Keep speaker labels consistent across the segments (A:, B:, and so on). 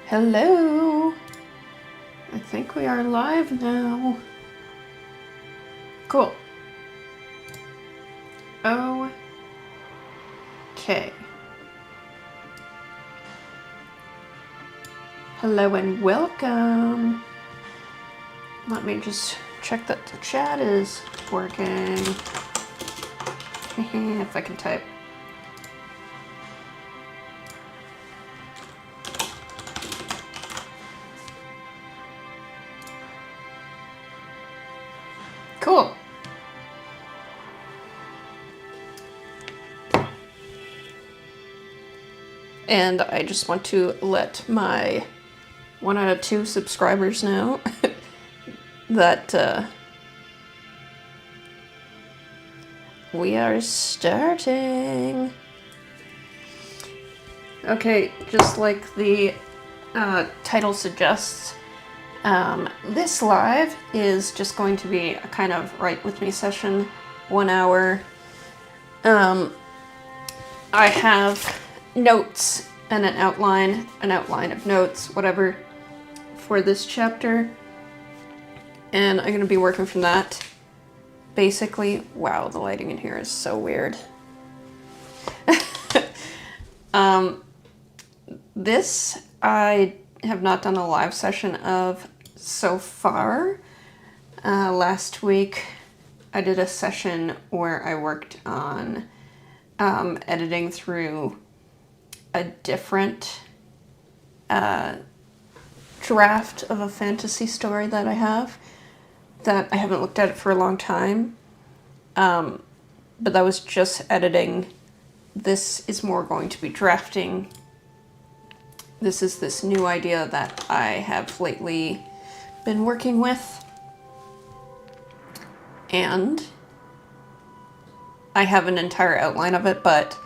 A: Hello. I think we are live now. Cool. Okay. Hello and welcome. Let me just check that the chat is working. If I can type. Cool. And I just want to let my 1 out of 2 subscribers know that we are starting. Okay, just like the title suggests, this live is just going to be a kind of write with me session, 1 hour. I have notes and an outline of notes, whatever, for this chapter. And I'm going to be working from that. Basically, wow, the lighting in here is so weird. This I have not done a live session of so far. Last week I did a session where I worked on editing through a different draft of a fantasy story that I have that I haven't looked at it for a long time. But that was just editing. This is more going to be drafting. This is this new idea that I have lately been working with. And I have an entire outline of it, but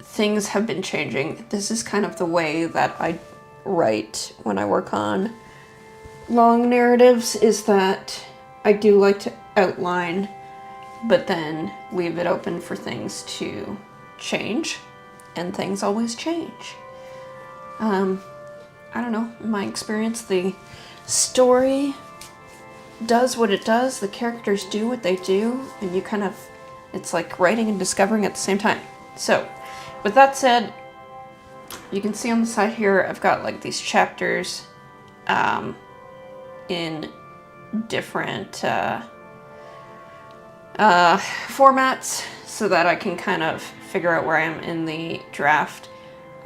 A: things have been changing. This is kind of the way that I write when I work on long narratives, is that I do like to outline, but then leave it open for things to change, and things always change. I don't know, in my experience, the story does what it does, the characters do what they do, and you kind of, it's like writing and discovering at the same time. So, with that said, you can see on the side here, I've got like these chapters in different formats so that I can kind of figure out where I am in the draft.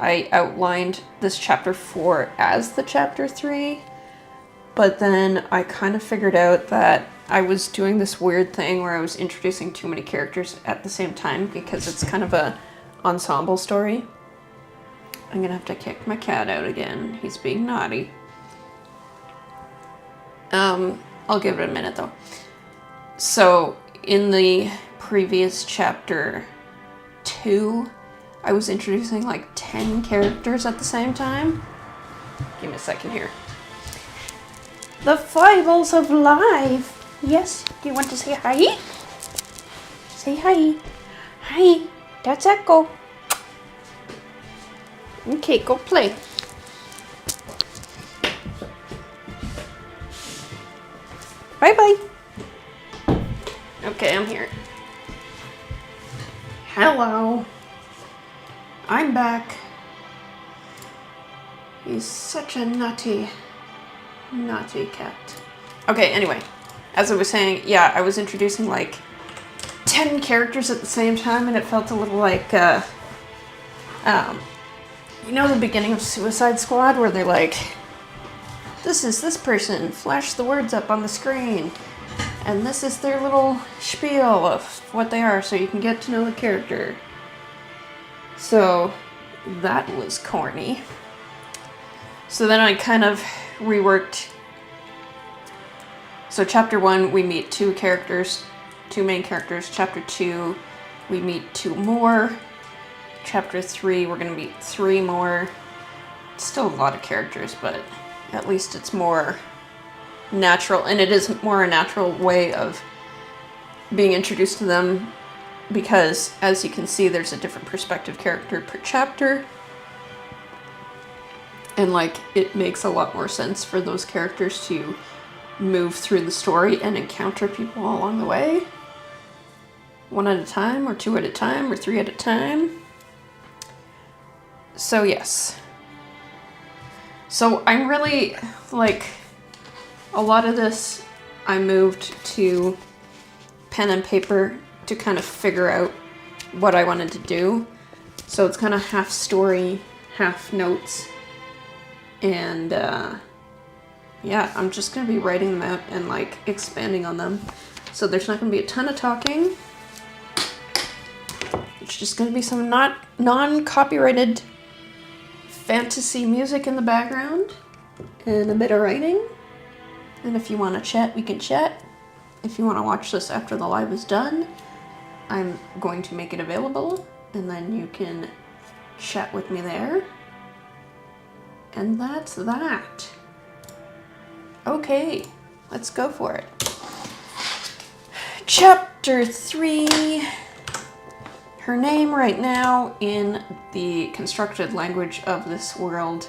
A: I outlined this chapter 4 as the chapter 3, but then I kind of figured out that I was doing this weird thing where I was introducing too many characters at the same time because it's kind of a ensemble story. I'm gonna have to kick my cat out again. He's being naughty. I'll give it a minute though. So in the previous chapter 2, I was introducing like 10 characters at the same time. Give me a second here. The Fables of Life. Yes, do you want to say hi? Say hi. Hi, that's Echo. Okay, go play. Bye-bye. Okay, I'm here. Hello. I'm back. He's such a naughty cat. Okay, anyway, as I was saying, yeah, I was introducing like 10 characters at the same time, and it felt a little like, you know the beginning of Suicide Squad where they're like, this is this person, flash the words up on the screen, and this is their little spiel of what they are so you can get to know the character. So that was corny. So then I kind of reworked. So chapter 1, we meet 2 main characters. Chapter 2, we meet 2 more. Chapter 3, we're going to meet 3 more. It's still a lot of characters, but at least it's more natural, and it is more a natural way of being introduced to them, because as you can see, there's a different perspective character per chapter. And like it makes a lot more sense for those characters to move through the story and encounter people along the way. One at a time, or two at a time, or three at a time. So yes. So I'm really, like, a lot of this I moved to pen and paper to kind of figure out what I wanted to do. So it's kind of half story, half notes. And yeah, I'm just going to be writing them out and like expanding on them. So there's not going to be a ton of talking. It's just going to be some non-copyrighted fantasy music in the background and a bit of writing. And if you want to chat, we can chat. If you want to watch this after the live is done, I'm going to make it available and then you can chat with me there. And that's that. Okay, let's go for it. Chapter 3. Her name right now in the constructed language of this world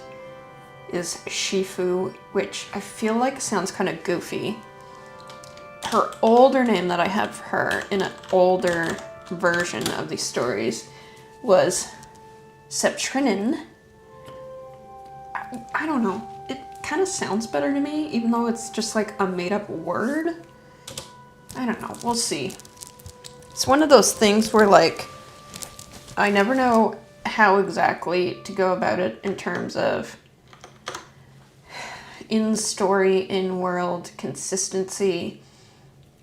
A: is Shifu, which I feel like sounds kind of goofy. Her older name that I had for her in an older version of these stories was Septrinin. I don't know. It kind of sounds better to me, even though it's just like a made-up word. I don't know. We'll see. It's one of those things where like I never know how exactly to go about it in terms of in story, in world consistency.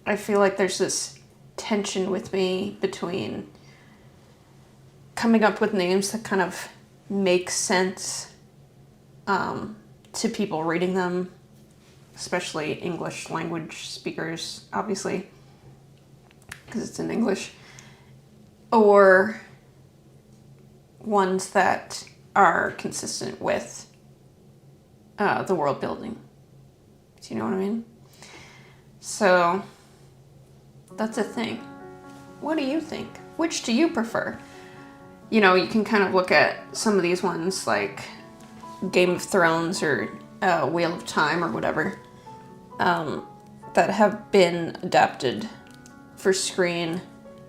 A: I feel like there's this tension with me between coming up with names that kind of make sense to people reading them, especially English language speakers, obviously, because it's in English, or ones that are consistent with the world building. Do you know what I mean? So that's a thing. What do you think? Which do you prefer? You know, you can kind of look at some of these ones like Game of Thrones or Wheel of Time or whatever that have been adapted for screen,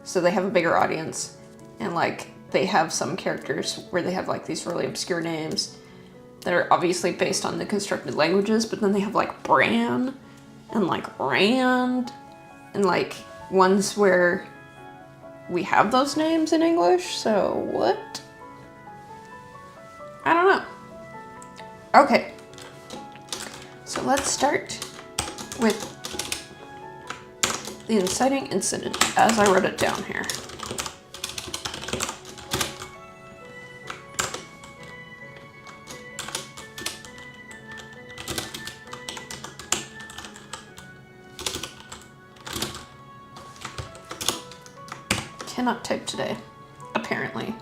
A: so they have a bigger audience, and like they have some characters where they have like these really obscure names that are obviously based on the constructed languages, but then they have like Bran and like Rand and like ones where we have those names in English, so what? I don't know. Okay, so let's start with the inciting incident as I wrote it down here. Cannot type today, apparently.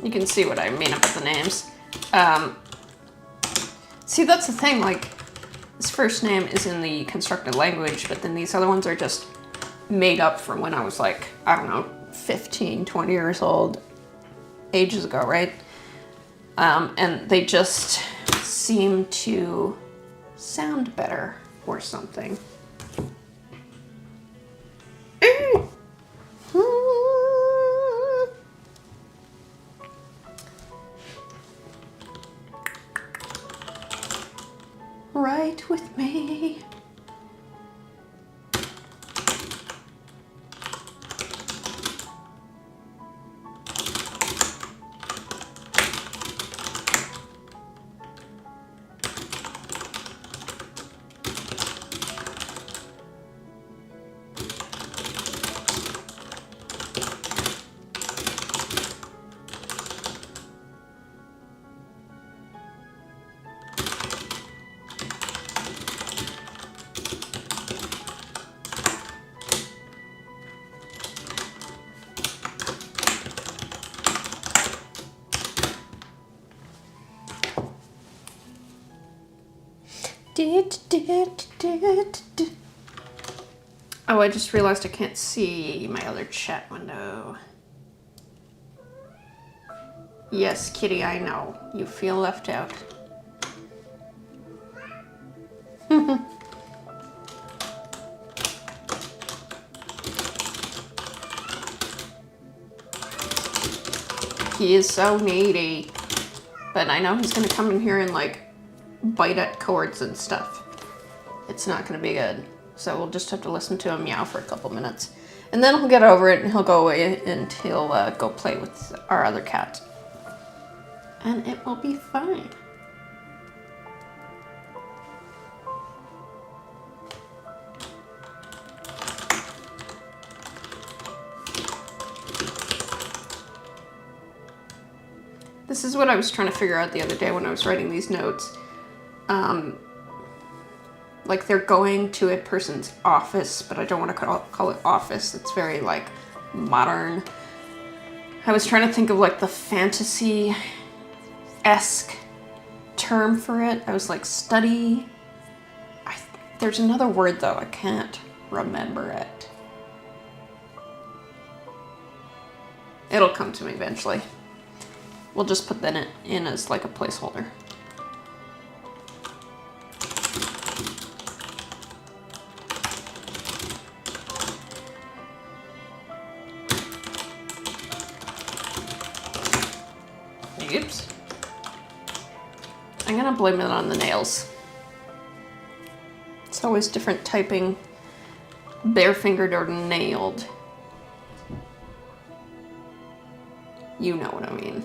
A: You can see what I mean about the names. See, that's the thing, like, this first name is in the constructed language, but then these other ones are just made up from when I was like, I don't know, 15, 20 years old, ages ago, right? And they just seem to sound better or something. Right with me. Oh, I just realized I can't see my other chat window. Yes, Kitty, I know. You feel left out. He is so needy. But I know he's gonna come in here and like bite at cords and stuff. It's not gonna be good. So we'll just have to listen to him meow for a couple minutes. And then he'll get over it and he'll go away and he'll go play with our other cat. And it will be fine. This is what I was trying to figure out the other day when I was writing these notes. Like they're going to a person's office, but I don't want to call it office. It's very like modern. I was trying to think of like the fantasy-esque term for it. I was like study. There's another word though. I can't remember it. It'll come to me eventually. We'll just put that in as like a placeholder. Oops. I'm gonna blame it on the nails. It's always different typing, bare-fingered or nailed. You know what I mean.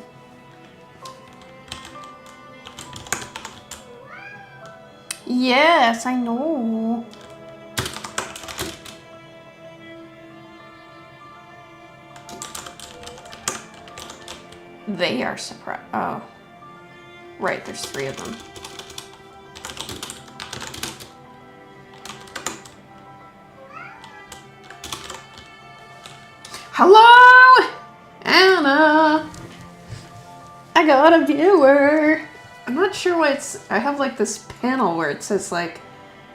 A: Yes, I know. They are surprised. Oh. Right, there's 3 of them. Hello, Anna. I got a viewer. I'm not sure why I have like this panel where it says like,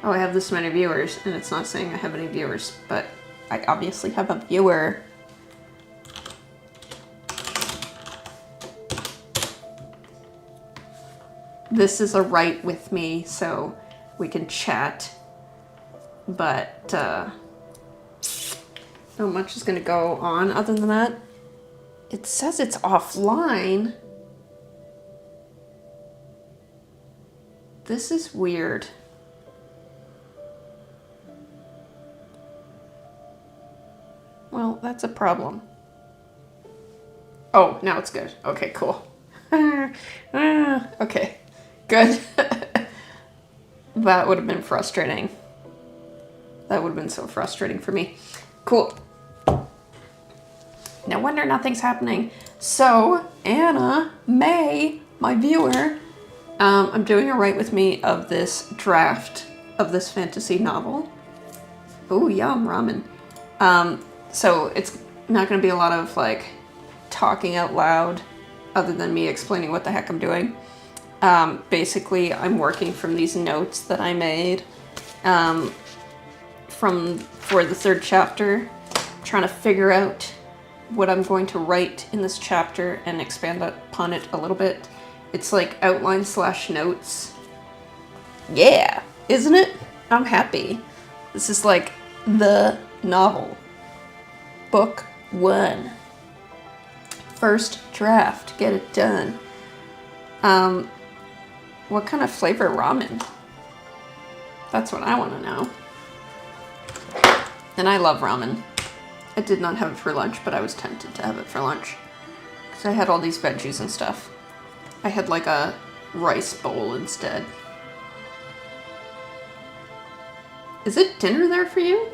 A: oh, I have this many viewers, and it's not saying I have any viewers, but I obviously have a viewer. This is a write with me, so we can chat, but not much is gonna go on other than that. It says it's offline. This is weird. Well, that's a problem. Oh, now it's good. Okay, cool. Okay, good. That would have been frustrating. That would have been so frustrating for me. Cool. No wonder nothing's happening. So, Anna May, my viewer, I'm doing a write with me of this draft of this fantasy novel. Oh, yum, ramen. So it's not going to be a lot of like talking out loud other than me explaining what the heck I'm doing. Basically, I'm working from these notes that I made for the 3rd chapter, trying to figure out what I'm going to write in this chapter and expand upon it a little bit. It's like outline / notes. Yeah, isn't it? I'm happy. This is like the novel. Book 1. First draft. Get it done. What kind of flavor ramen? That's what I want to know. And I love ramen. I did not have it for lunch, but I was tempted to have it for lunch. Because I had all these veggies and stuff. I had like a rice bowl instead. Is it dinner there for you?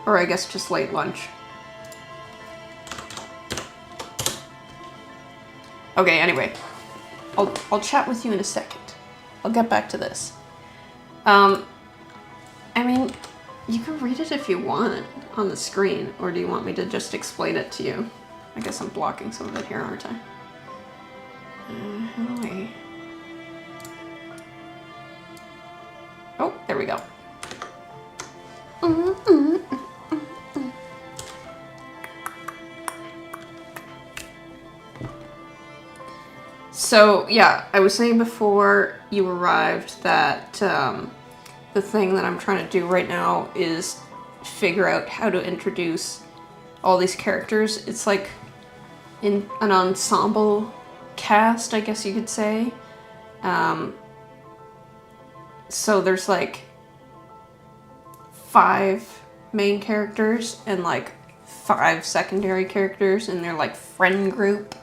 A: Or I guess just late lunch. Okay, anyway. I'll chat with you in a second. I'll get back to this. I mean, you can read it if you want on the screen, or do you want me to just explain it to you? I guess I'm blocking some of it here, aren't I? How do I... Oh, there we go. So, yeah, I was saying before you arrived that the thing that I'm trying to do right now is figure out how to introduce all these characters. It's like in an ensemble cast, I guess you could say. So there's like 5 main characters and like 5 secondary characters in their like friend group.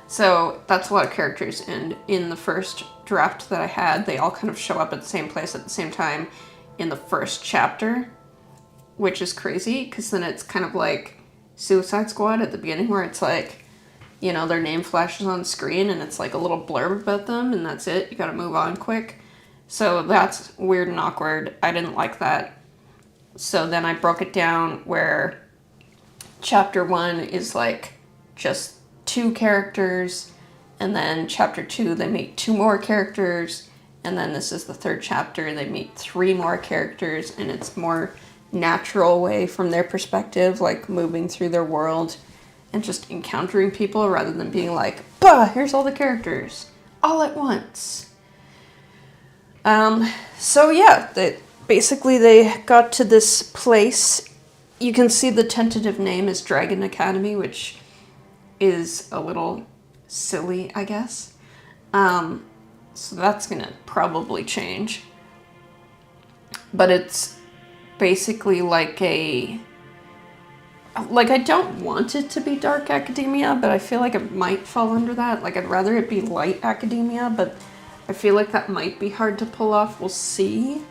A: So that's a lot of characters, and in the first draft that I had, they all kind of show up at the same place at the same time in the first chapter, which is crazy because then it's kind of like Suicide Squad at the beginning where it's like, you know, their name flashes on the screen and it's like a little blurb about them and that's it. You gotta move on quick. So that's weird and awkward. I didn't like that. So then I broke it down where chapter 1 is like just 2 characters, and then chapter 2 they meet 2 more characters, and then this is the 3rd chapter, they meet 3 more characters, and it's more natural way from their perspective, like moving through their world and just encountering people rather than being like, bah, here's all the characters all at once. So yeah, basically they got to this place. You can see the tentative name is Dragon Academy, which is a little silly, I guess. So that's gonna probably change. But it's basically like I don't want it to be dark academia, but I feel like it might fall under that. Like, I'd rather it be light academia, but I feel like that might be hard to pull off. We'll see.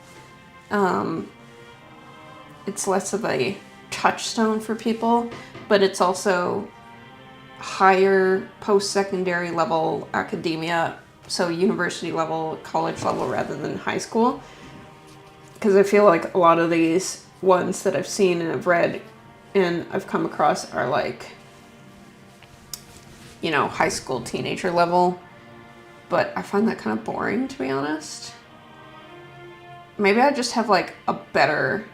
A: It's less of a touchstone for people, but it's also higher post-secondary level academia, so university level, college level rather than high school. Because I feel like a lot of these ones that I've seen and I've read and I've come across are like, you know, high school teenager level. But I find that kind of boring, to be honest. Maybe I just have like a better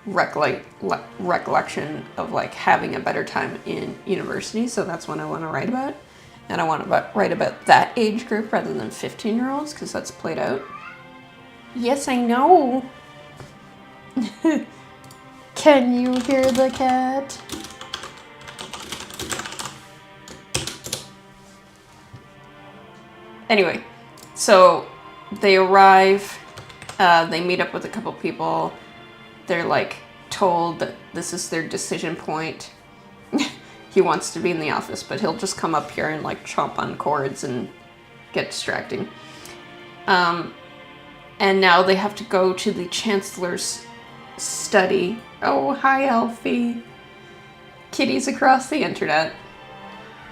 A: recollection of like having a better time in university, so that's what I want to write about. And I want to write about that age group rather than 15-year-olds, because that's played out. Yes, I know. Can you hear the cat? Anyway, so they arrive, they meet up with a couple people. They're like told that this is their decision point. He wants to be in the office, but he'll just come up here and like chomp on cords and get distracting. And now they have to go to the Chancellor's study. Oh, hi, Elfie. Kitties across the internet.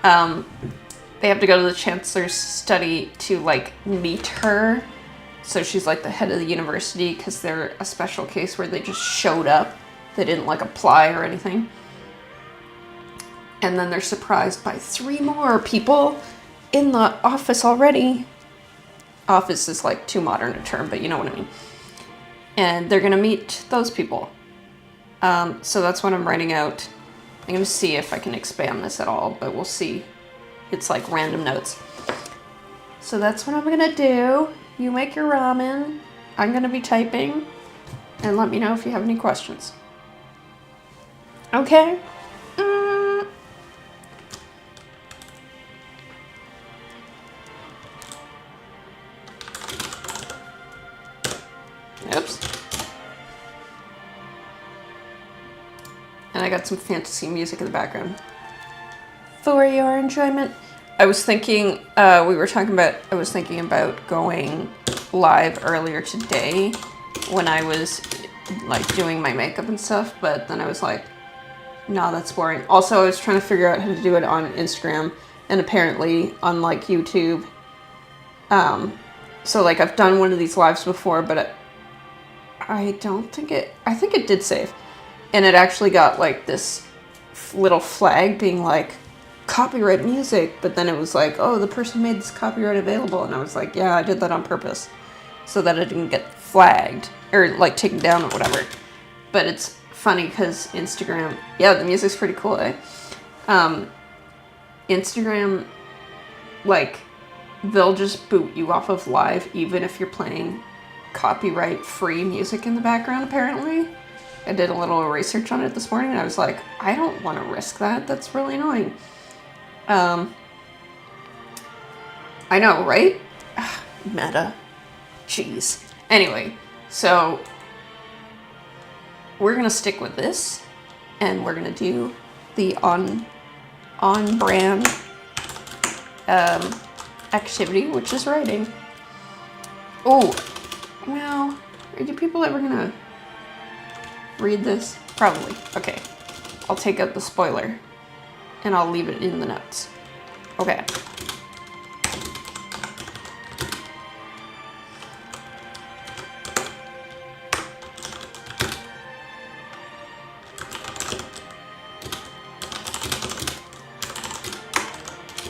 A: They have to go to the Chancellor's study to like meet her. So she's like the head of the university, because they're a special case where they just showed up. They didn't like apply or anything. And then they're surprised by 3 more people in the office already. Office is like too modern a term, but you know what I mean. And they're gonna meet those people. So that's what I'm writing out. I'm gonna see if I can expand this at all, but we'll see. It's like random notes. So that's what I'm gonna do. You make your ramen. I'm gonna be typing. And let me know if you have any questions. Okay? Oops. And I got some fantasy music in the background for your enjoyment. I was thinking, I was thinking about going live earlier today when I was like doing my makeup and stuff, but then I was like, no, that's boring. Also, I was trying to figure out how to do it on Instagram and apparently on like YouTube. So like I've done one of these lives before, but I think it did save. And it actually got like this little flag being like, copyright music, but then it was like, oh, the person made this copyright available, and I was like, yeah, I did that on purpose so that it didn't get flagged or like taken down or whatever. But it's funny because Instagram, yeah, the music's pretty cool, eh? Instagram, like, they'll just boot you off of live even if you're playing copyright-free music in the background, apparently. I did a little research on it this morning, and I was like, I don't want to risk that. That's really annoying. I know, right? Meta. Jeez. Anyway, so we're going to stick with this, and we're going to do the on-brand activity, which is writing. Oh, well, are you people ever going to read this? Probably. Okay. I'll take out the spoiler, and I'll leave it in the notes. Okay.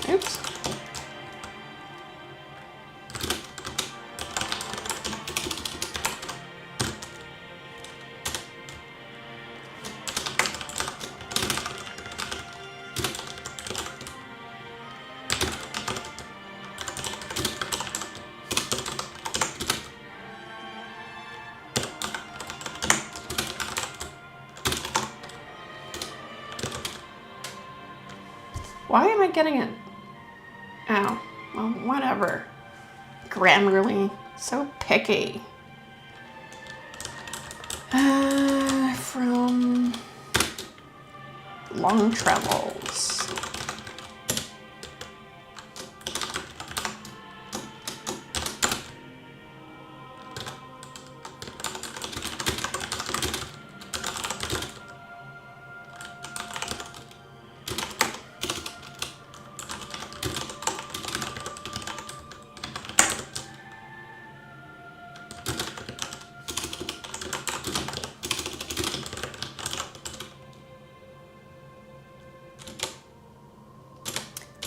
A: Oops. Why am I getting it? Oh, well, whatever. Grammarly, so picky. From Long Travels.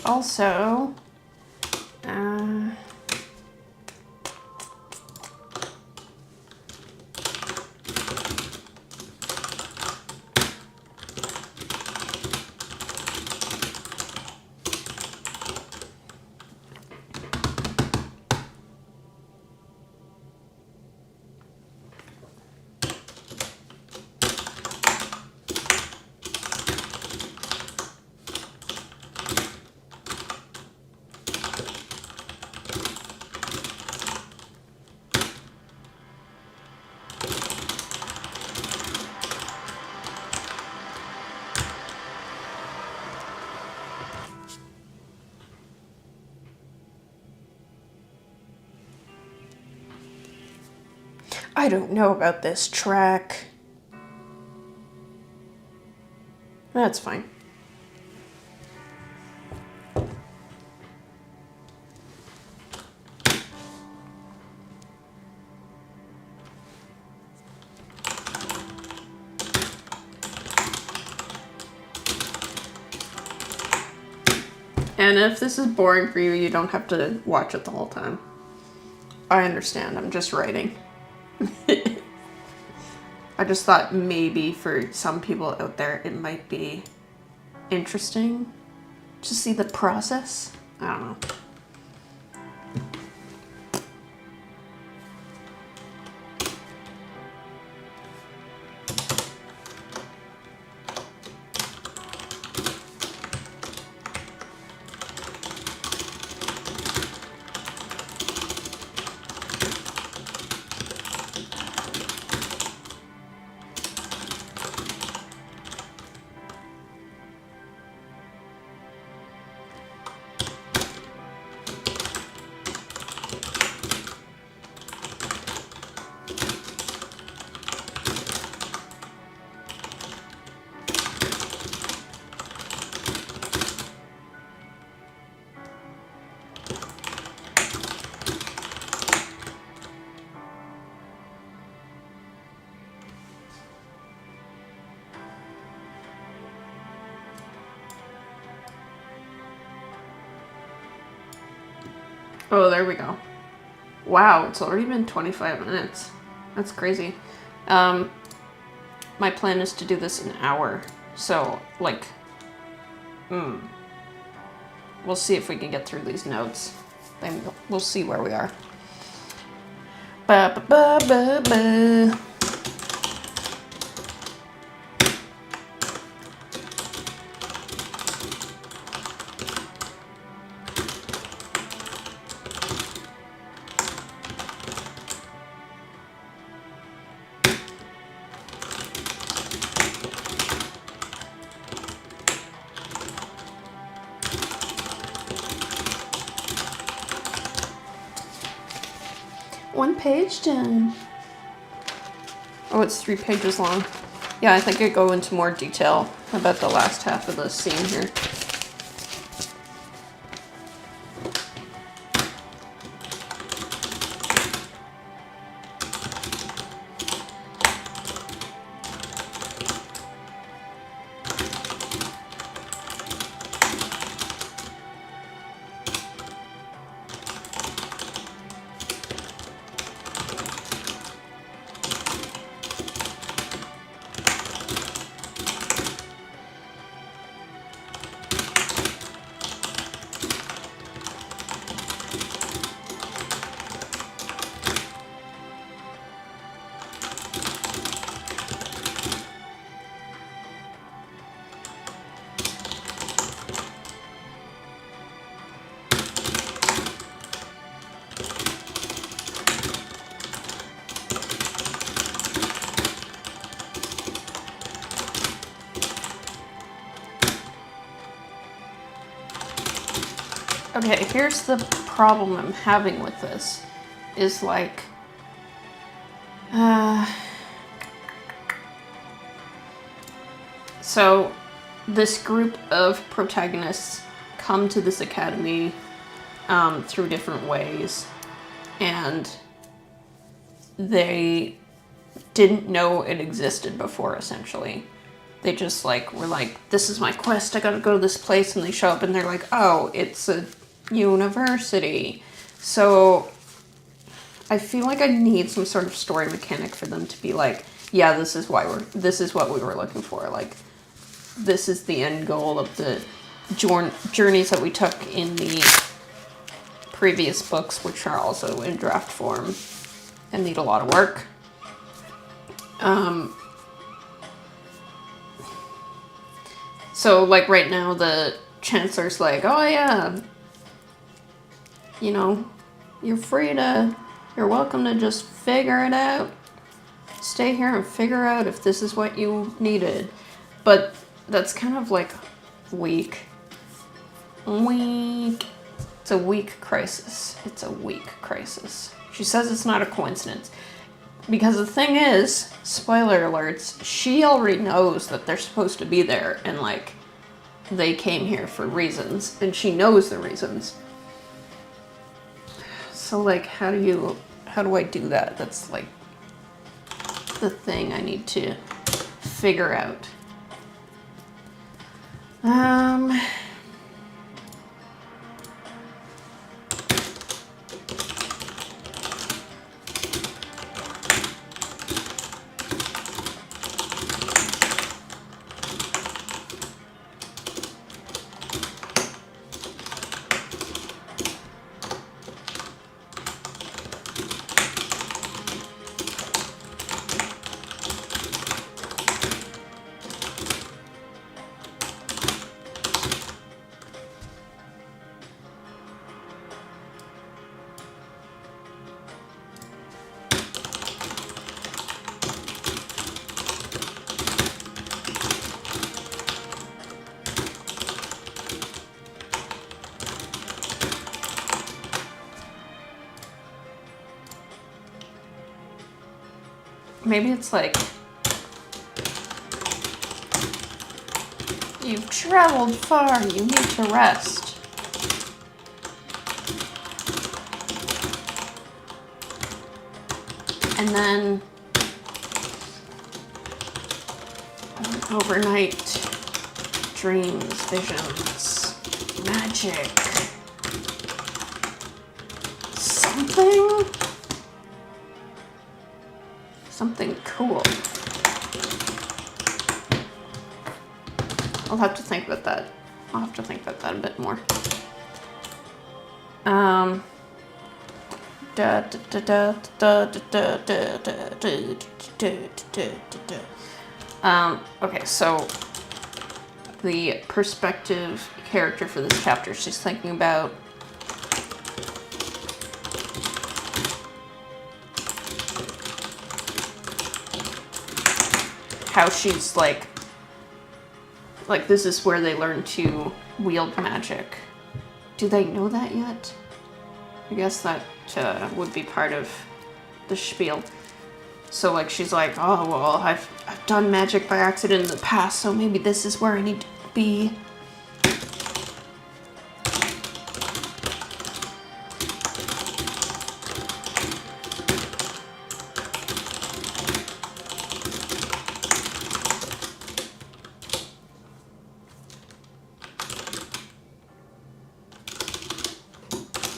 A: Also, I don't know about this track. That's fine. And if this is boring for you, you don't have to watch it the whole time. I understand, I'm just writing. I just thought maybe for some people out there it might be interesting to see the process. I don't know. Oh, there we go. Wow, it's already been 25 minutes. That's crazy. My my plan is to do this in an hour. So, like, we'll see if we can get through these notes. Then we'll see where we are. Ba ba ba ba ba. One page done. Oh, it's 3 pages long. Yeah, I think I go into more detail about the last half of the scene here. Okay, here's the problem I'm having with this. Is like... So, this group of protagonists come to this academy through different ways. And they didn't know it existed before, essentially. They just, like, were like, this is my quest, I gotta go to this place, and they show up and they're like, oh, it's a university. So I feel like I need some sort of story mechanic for them to be like, yeah, this is what we were looking for. Like, this is the end goal of the journeys that we took in the previous books, which are also in draft form and need a lot of work. So, like, right now, the Chancellor's like, oh, yeah, you know, you're welcome to just figure it out. Stay here and figure out if this is what you needed. But that's kind of, like, weak. It's a weak crisis. It's a weak crisis. She says it's not a coincidence. Because the thing is, spoiler alerts, she already knows that they're supposed to be there and, like, they came here for reasons, and she knows the reasons. So, like, how do I do that? That's, like, the thing I need to figure out. Maybe it's like, you've traveled far, you need to rest. And then overnight dreams, visions, magic, something cool. I'll have to think about that. I'll have to think about that a bit more. Okay, so the perspective character for this chapter, she's thinking about how she's like this is where they learn to wield magic. Do they know that yet? I guess that would be part of the spiel. So like she's like, oh well, I've done magic by accident in the past, so maybe this is where I need to be.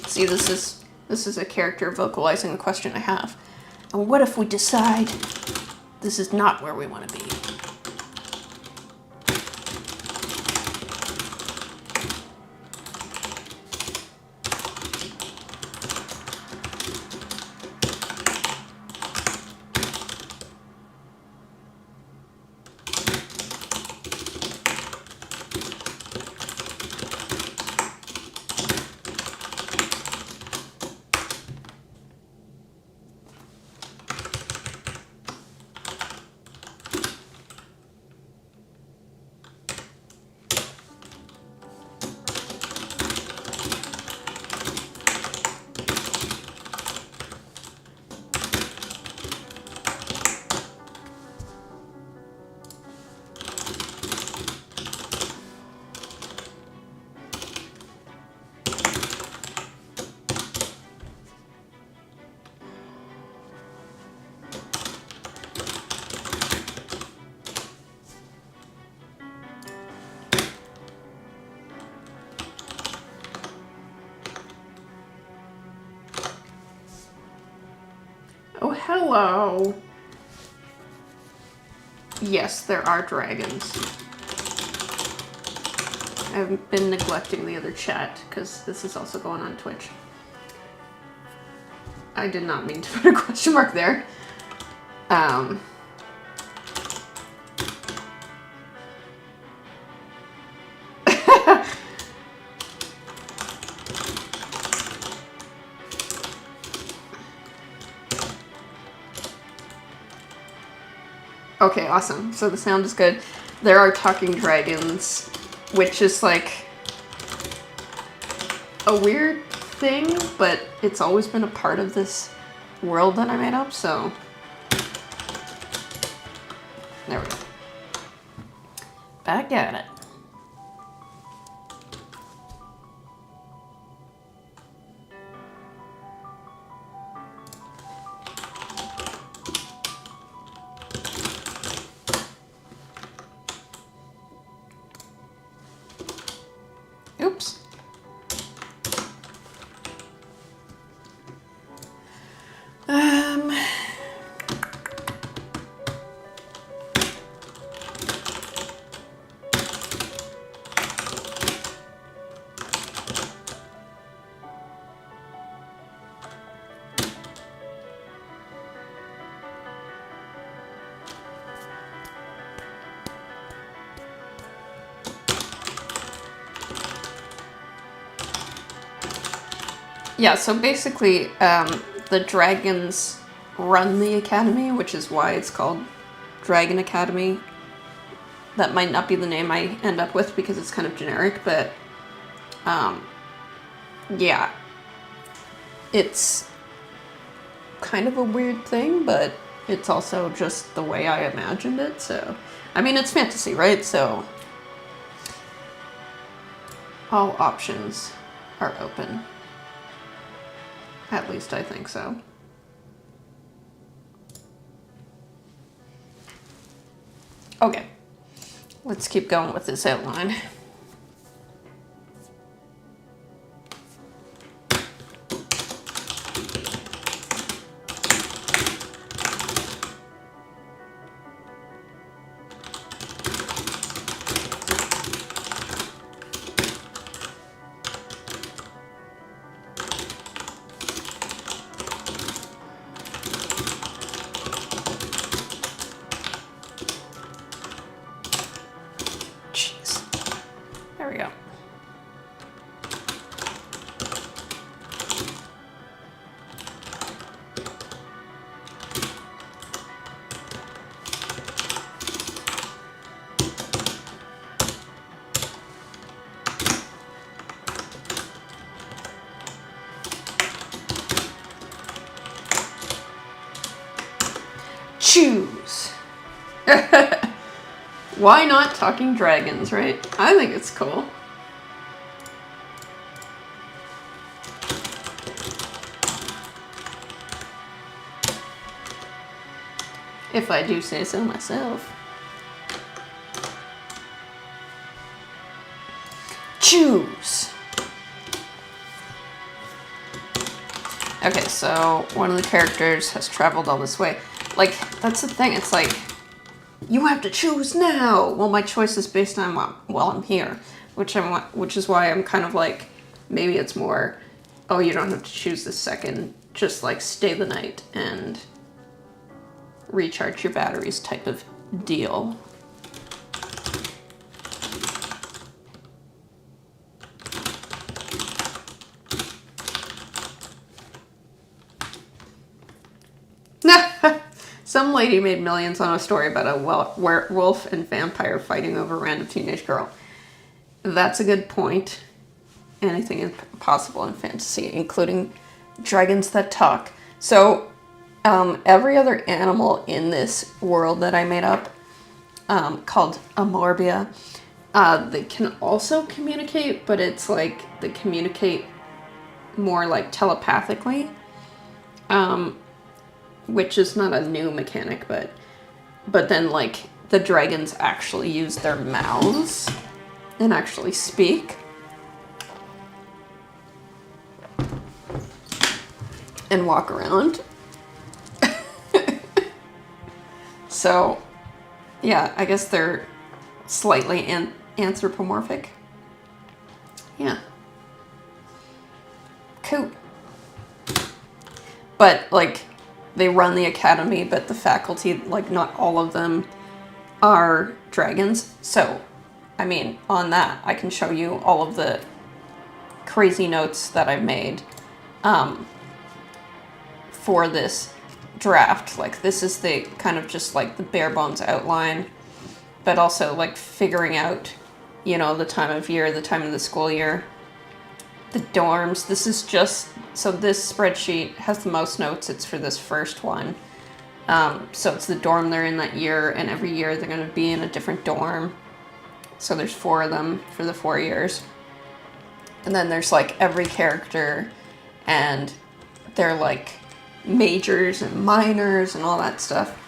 A: See, this is a character vocalizing the question I have. And what if we decide this is not where we want to be? Oh, hello. Yes, there are dragons. I've been neglecting the other chat because this is also going on Twitch. I did not mean to put a question mark there. Okay, awesome. So the sound is good. There are talking dragons, which is like a weird thing, but it's always been a part of this world that I made up, so there we go. Back at it. Oops. Yeah, so basically, the dragons run the academy, which is why it's called Dragon Academy. That might not be the name I end up with because it's kind of generic, but yeah. It's kind of a weird thing, but it's also just the way I imagined it, so... I mean, it's fantasy, right? So all options are open. At least I think so. Okay, let's keep going with this outline. Why not talking dragons, right? I think it's cool. If I do say so myself. Choose. Okay, so one of the characters has traveled all this way. Like, that's the thing, it's like, you have to choose now! Well, my choice is based on while I'm here, which is why I'm kind of like, maybe it's more, oh, you don't have to choose this second, just like stay the night and recharge your batteries type of deal. Some lady made millions on a story about a werewolf and vampire fighting over a random teenage girl. That's a good point. Anything is possible in fantasy, including dragons that talk. So, every other animal in this world that I made up, called Amorbia, they can also communicate, but it's like they communicate more like telepathically. Which is not a new mechanic, but then like the dragons actually use their mouths and actually speak. And walk around. So, yeah, I guess they're slightly anthropomorphic. Yeah. Cool. But, like, they run the academy, but the faculty, like, not all of them are dragons. So, I mean, on that, I can show you all of the crazy notes that I've made for this draft. Like, this is the kind of just, like, the bare bones outline, but also, like, figuring out, you know, the time of year, the time of the school year, the dorms. This is just... So this spreadsheet has the most notes. It's for this first one. So it's the dorm they're in that year, and every year they're going to be in a different dorm. So there's 4 of them for the 4 years. And then there's like every character, and they're like majors and minors and all that stuff.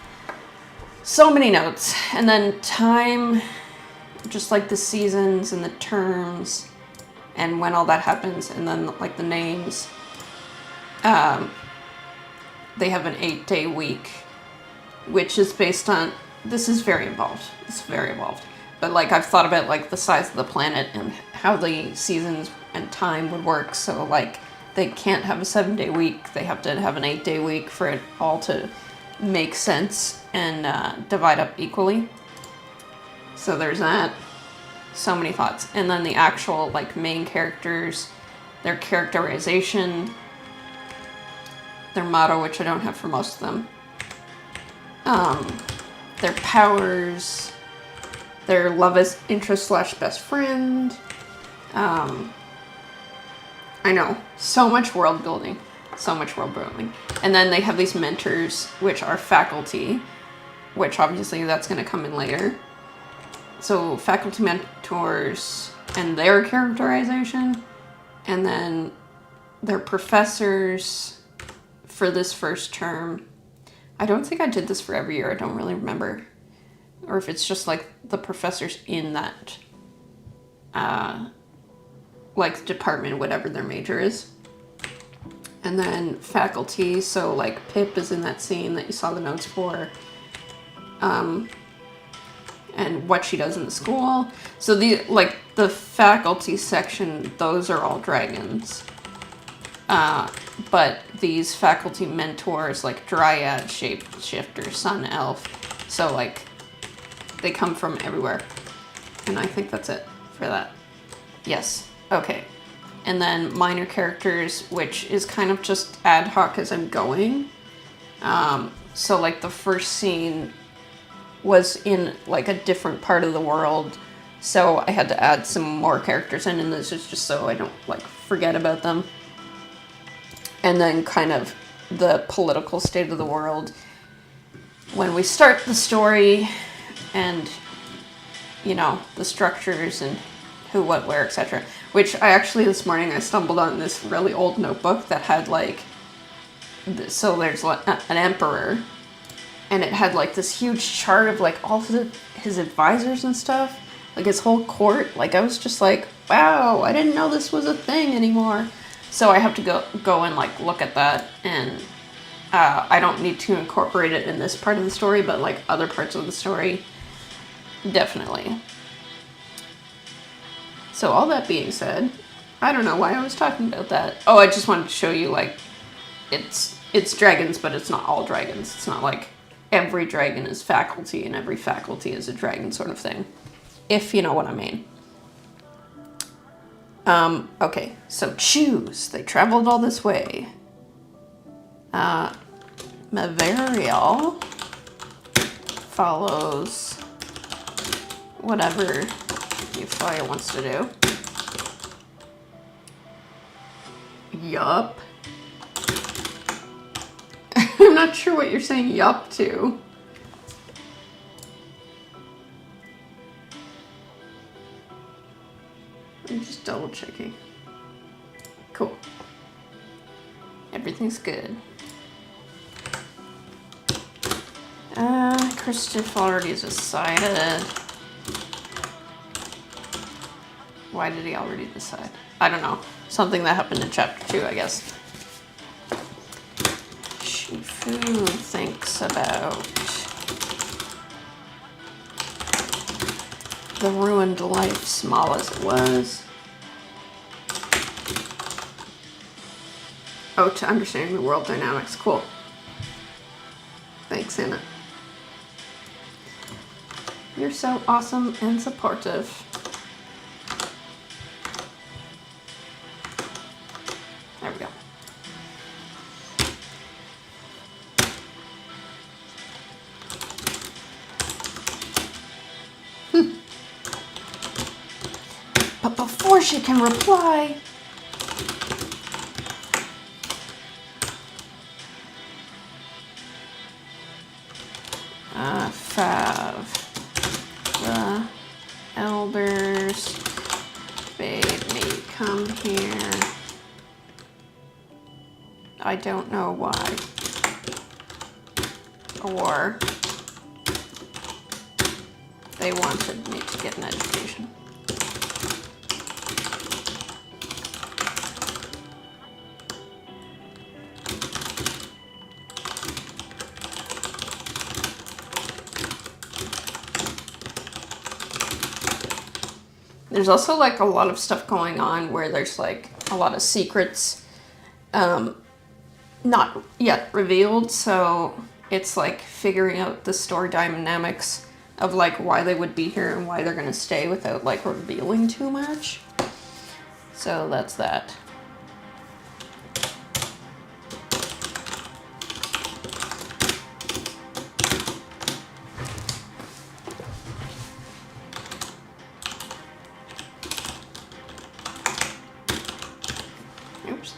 A: So many notes. And then time, just like the seasons and the terms and when all that happens, and then like the names. They have an 8-day week, which is based on, this is very involved. It's very involved. But like I've thought about like the size of the planet and how the seasons and time would work. So like they can't have a 7-day week. They have to have an 8-day week for it all to make sense and divide up equally. So there's that. So many thoughts. And then the actual like main characters, their characterization, their motto, which I don't have for most of them, their powers, their love interest / best friend. I know, so much world building. And then they have these mentors, which are faculty, which obviously that's going to come in later. So faculty mentors and their characterization, and then their professors for this first term. I don't think I did this for every year. I don't really remember. Or if it's just like the professors in that like department, whatever their major is. And then faculty, so like Pip is in that scene that you saw the notes for. And what she does in the school. So the faculty section, those are all dragons. But these faculty mentors, like Dryad, Shapeshifter, Sun Elf, so like they come from everywhere. And I think that's it for that. Yes. Okay. And then minor characters, which is kind of just ad hoc as I'm going. So like the first scene was in like a different part of the world, so I had to add some more characters in, and this is just so I don't like forget about them. And then kind of the political state of the world. When we start the story, and, you know, the structures and who, what, where, etc. Which I actually, this morning, I stumbled on this really old notebook that had, like, so there's an emperor, and it had, like, this huge chart of, like, all of his advisors and stuff, like, his whole court. Like, I was just like, wow, I didn't know this was a thing anymore. So I have to go and, like, look at that, and I don't need to incorporate it in this part of the story, but, like, other parts of the story, definitely. So all that being said, I don't know why I was talking about that. Oh, I just wanted to show you, like, it's dragons, but it's not all dragons. It's not like every dragon is faculty and every faculty is a dragon sort of thing, if you know what I mean. Okay, so choose. They traveled all this way. Maverial follows whatever Euphaya wants to do. Yup. I'm not sure what you're saying yup to. I'm just double checking. Cool. Everything's good. Christoph already decided. Why did he already decide? I don't know. Something that happened in chapter 2, I guess. Shifu thinks about the ruined life, small as it was. Oh, to understanding the world dynamics. Cool. Thanks, Anna. You're so awesome and supportive. There we go. But before she can reply, Fav, the elders bade me come here. I don't know why. Or they wanted me to get an education. There's also like a lot of stuff going on where there's like a lot of secrets not yet revealed, so it's like figuring out the story dynamics of like why they would be here and why they're gonna stay without like revealing too much. So that's that. Oops.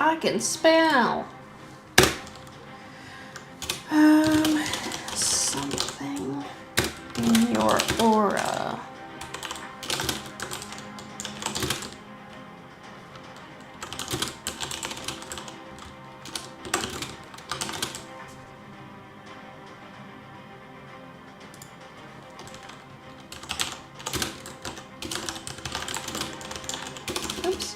A: I can spell. Something in your aura. Oops.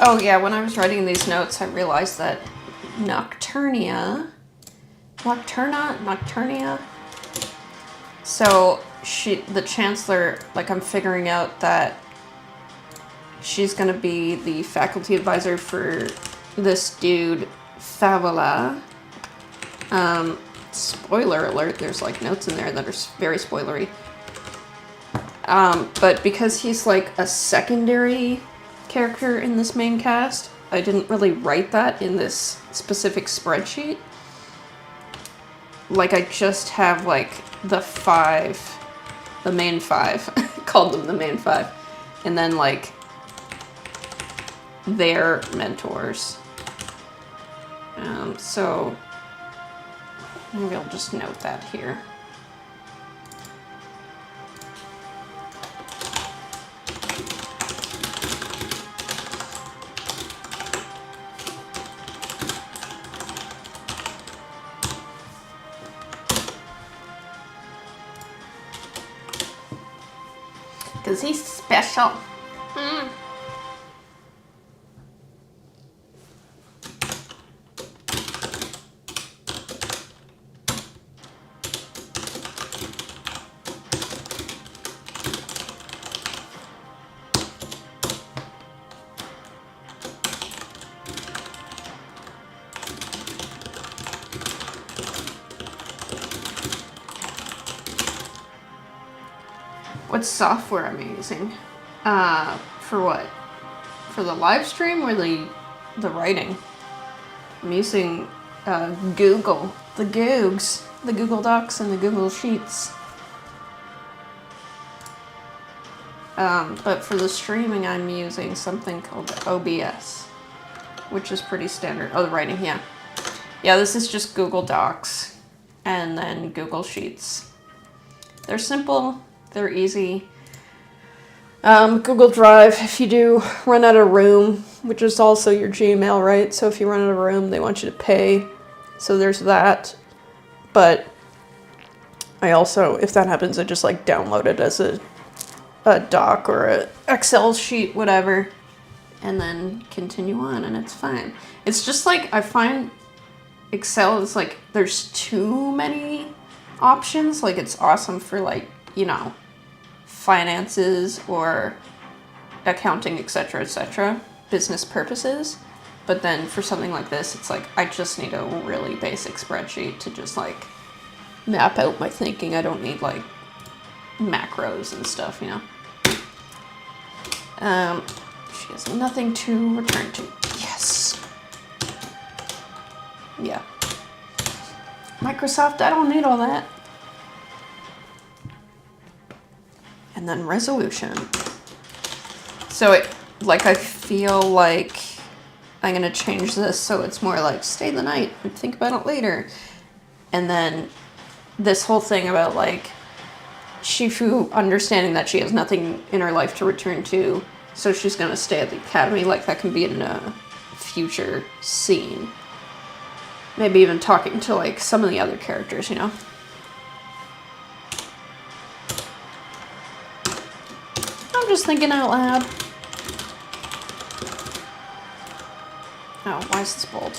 A: Oh yeah, when I was writing these notes, I realized that Nocturnia. So the Chancellor, like I'm figuring out that she's gonna be the faculty advisor for this dude, Favola. Spoiler alert, there's like notes in there that are very spoilery. But because he's like a secondary character in this main cast, I didn't really write that in this specific spreadsheet. Like, I just have like the main five, called them the main five, and then like their mentors. So maybe I'll just note that here. Because he's special. What software am I using? For what? For the live stream or the writing? I'm using Google, the Googs, the Google Docs and the Google Sheets. But for the streaming, I'm using something called OBS, which is pretty standard. Oh, the writing, yeah. Yeah, this is just Google Docs and then Google Sheets. They're simple. They're easy. Google Drive, if you do run out of room, which is also your Gmail, right? So if you run out of room, they want you to pay. So there's that. But I also, if that happens, I just like download it as a doc or a Excel sheet, whatever, and then continue on, and it's fine. It's just like, I find Excel is like, there's too many options. Like, it's awesome for like, you know, finances or accounting, etc., business purposes. But then for something like this, it's like, I just need a really basic spreadsheet to just like map out my thinking. I don't need like macros and stuff, you know. She has nothing to return to. Yes. Yeah. Microsoft, I don't need all that. And then resolution. So it, like, I feel like I'm gonna change this so it's more like stay the night and think about it later. And then this whole thing about like Shifu understanding that she has nothing in her life to return to, so she's gonna stay at the academy, like that can be in a future scene. Maybe even talking to like some of the other characters, you know? I'm just thinking out loud. Oh, why is this bold?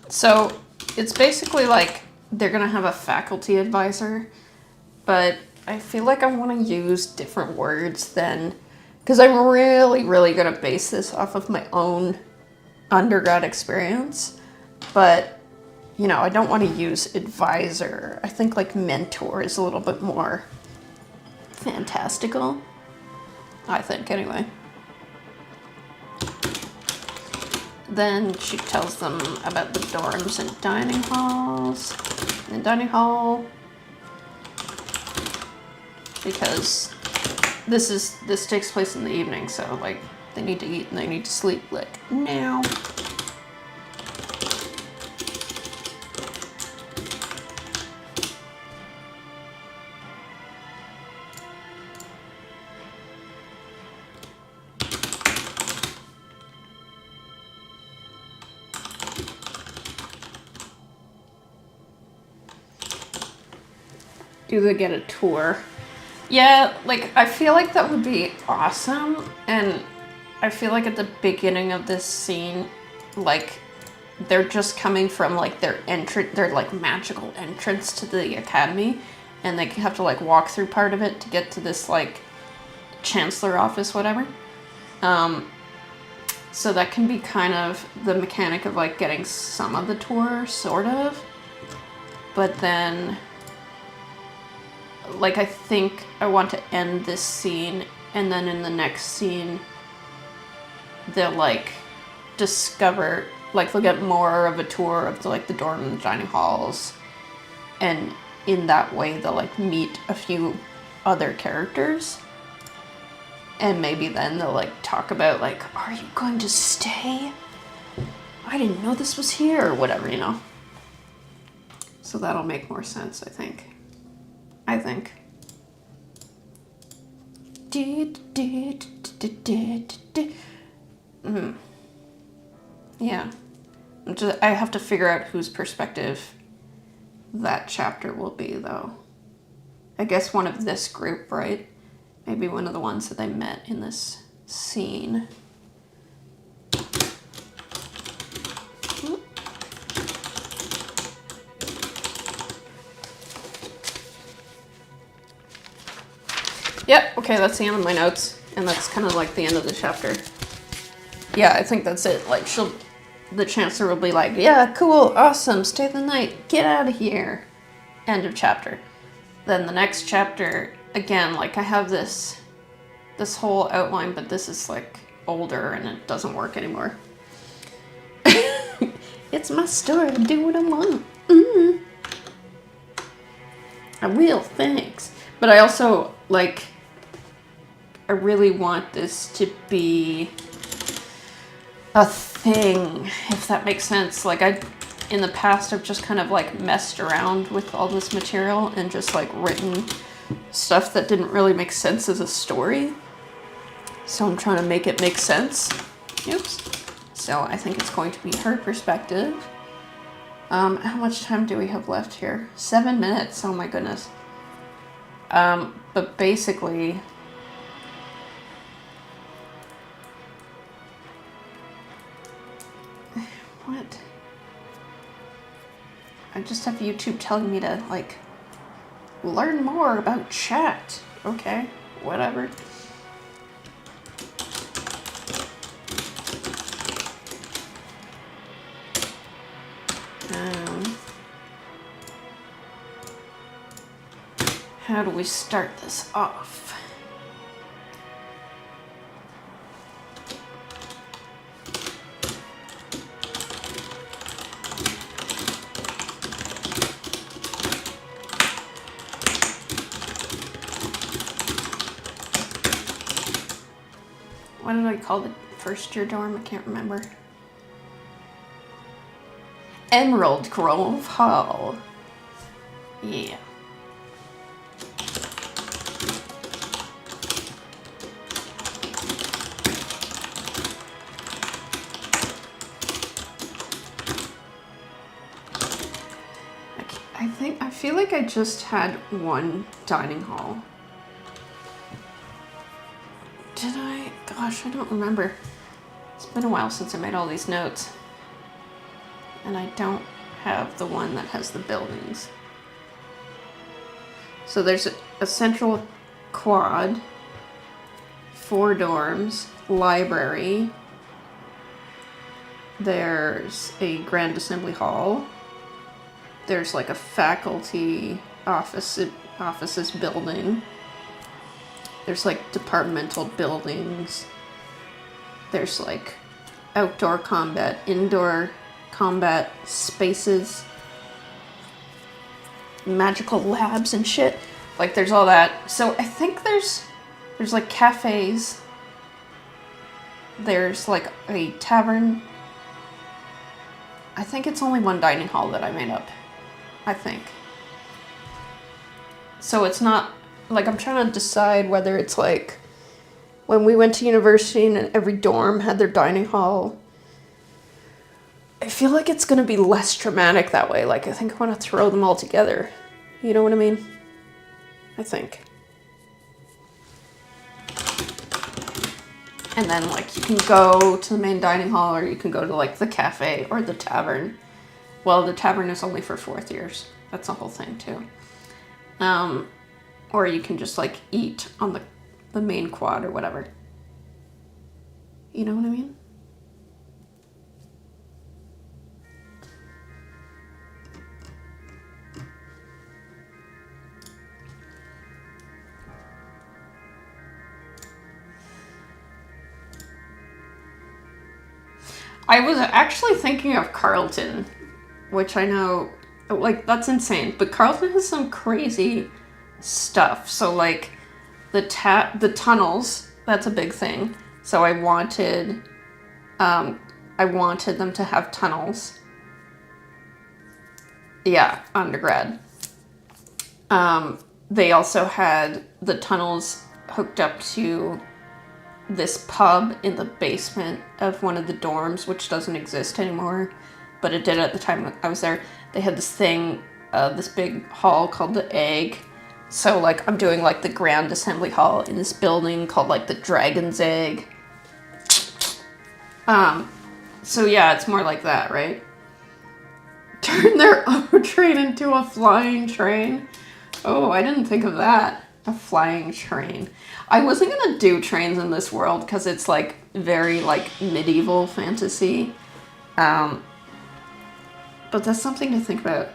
A: So it's basically like they're gonna have a faculty advisor, but I feel like I want to use different words than, because I'm really gonna base this off of my own undergrad experience, but you know, I don't want to use advisor. I think like mentor is a little bit more fantastical, I think, anyway. Then she tells them about the dorms and dining halls. And dining hall, because this takes place in the evening, so like they need to eat and they need to sleep like now. Do they get a tour? Yeah, like, I feel like that would be awesome, and I feel like at the beginning of this scene, like, they're just coming from, like, their, like, magical entrance to the academy, and they have to, like, walk through part of it to get to this, like, chancellor office, whatever. So that can be kind of the mechanic of, like, getting some of the tour, sort of. But then, like, I think I want to end this scene, and then in the next scene, they'll, like, discover, like, they'll get more of a tour of, the dorm and the dining halls, and in that way, they'll, like, meet a few other characters, and maybe then they'll, like, talk about, like, are you going to stay? I didn't know this was here, or whatever, you know? So that'll make more sense, I think. Yeah. I have to figure out whose perspective that chapter will be, though. I guess one of this group, right? Maybe one of the ones that they met in this scene. Yep, okay, that's the end of my notes. And that's kind of like the end of the chapter. Yeah, I think that's it. Like, the Chancellor will be like, yeah, cool, awesome, stay the night, get out of here. End of chapter. Then the next chapter, again, like, I have this whole outline, but this is, like, older and it doesn't work anymore. It's my story, I do what I want. Mm-hmm. I will, thanks. But I also, like, I really want this to be a thing, if that makes sense. Like, in the past, I've just kind of, like, messed around with all this material and just, like, written stuff that didn't really make sense as a story. So I'm trying to make it make sense. Oops. So I think it's going to be her perspective. How much time do we have left here? 7 minutes, oh my goodness. But basically, what? I just have YouTube telling me to, like, learn more about chat. Okay, whatever. How do we start this off? What did I call the first year dorm? I can't remember. Emerald Grove Hall. Yeah. I feel like I just had one dining hall. Did I? Gosh, I don't remember. It's been a while since I made all these notes. And I don't have the one that has the buildings. So there's a central quad, 4 dorms, library. There's a grand assembly hall. There's like a faculty offices building. There's like departmental buildings. There's like outdoor combat, indoor combat spaces, magical labs and shit. Like, there's all that. So I think there's like cafes. There's like a tavern. I think it's only one dining hall that I made up. I think. So it's not, like, I'm trying to decide whether it's like when we went to university and every dorm had their dining hall. I feel like it's going to be less dramatic that way. Like, I think I want to throw them all together. You know what I mean? I think. And then like you can go to the main dining hall, or you can go to like the cafe or the tavern. Well, the tavern is only for 4th years. That's the whole thing too. Or you can just like eat on the main quad or whatever. You know what I mean? I was actually thinking of Carlton, which I know, like, that's insane. But Carlton has some crazy stuff. So, like, the tunnels, that's a big thing. So I wanted them to have tunnels. Yeah, undergrad. They also had the tunnels hooked up to this pub in the basement of one of the dorms, which doesn't exist anymore, but it did at the time I was there. They had this thing, this big hall called the Egg. So like I'm doing like the Grand Assembly Hall in this building called like the Dragon's Egg. So yeah, it's more like that, right? Turn their own train into a flying train. Oh, I didn't think of that. A flying train. I wasn't gonna do trains in this world because it's like very like medieval fantasy. But that's something to think about.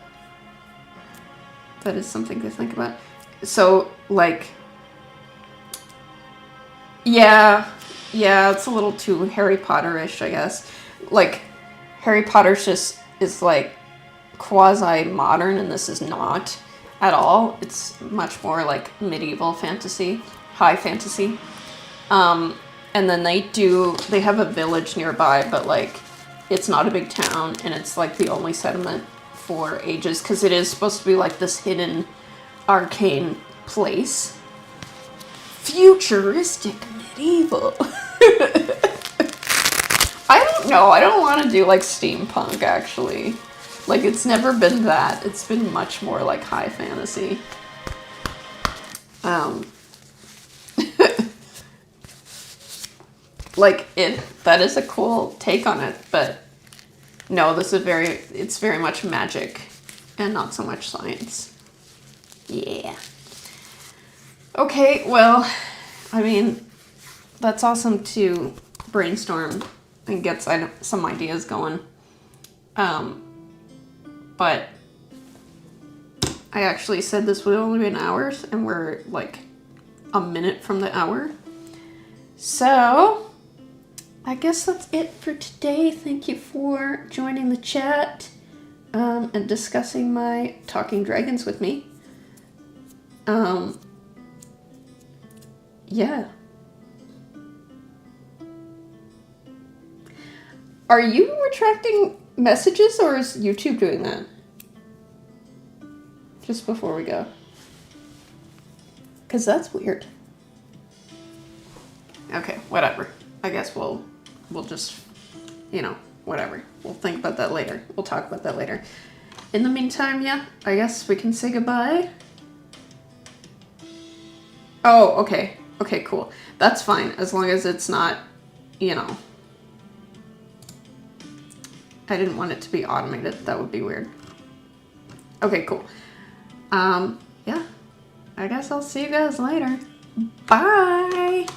A: That is something to think about. So like, yeah, it's a little too Harry Potter-ish, I guess. Like, Harry Potter's just is like quasi-modern, and this is not at all. It's much more like medieval fantasy, high fantasy. And then they have a village nearby, but like it's not a big town, and it's like the only settlement for ages because it is supposed to be like this hidden arcane place. Futuristic medieval. I don't know. I don't want to do like steampunk actually. Like, it's never been that. It's been much more like high fantasy. Like, that is a cool take on it, but no, it's very much magic and not so much science. Yeah. Okay, well, I mean, that's awesome to brainstorm and get some ideas going. But I actually said this would only be an hour, and we're like a minute from the hour. So I guess that's it for today. Thank you for joining the chat and discussing my Talking Dragons with me. Yeah. Are you retracting messages, or is YouTube doing that? Just before we go. Because that's weird. Okay, whatever. I guess we'll just, whatever. We'll think about that later. We'll talk about that later. In the meantime, yeah, I guess we can say goodbye. Oh, okay. Okay, cool. That's fine, as long as it's not, I didn't want it to be automated. That would be weird. Okay, cool. Yeah. I guess I'll see you guys later. Bye!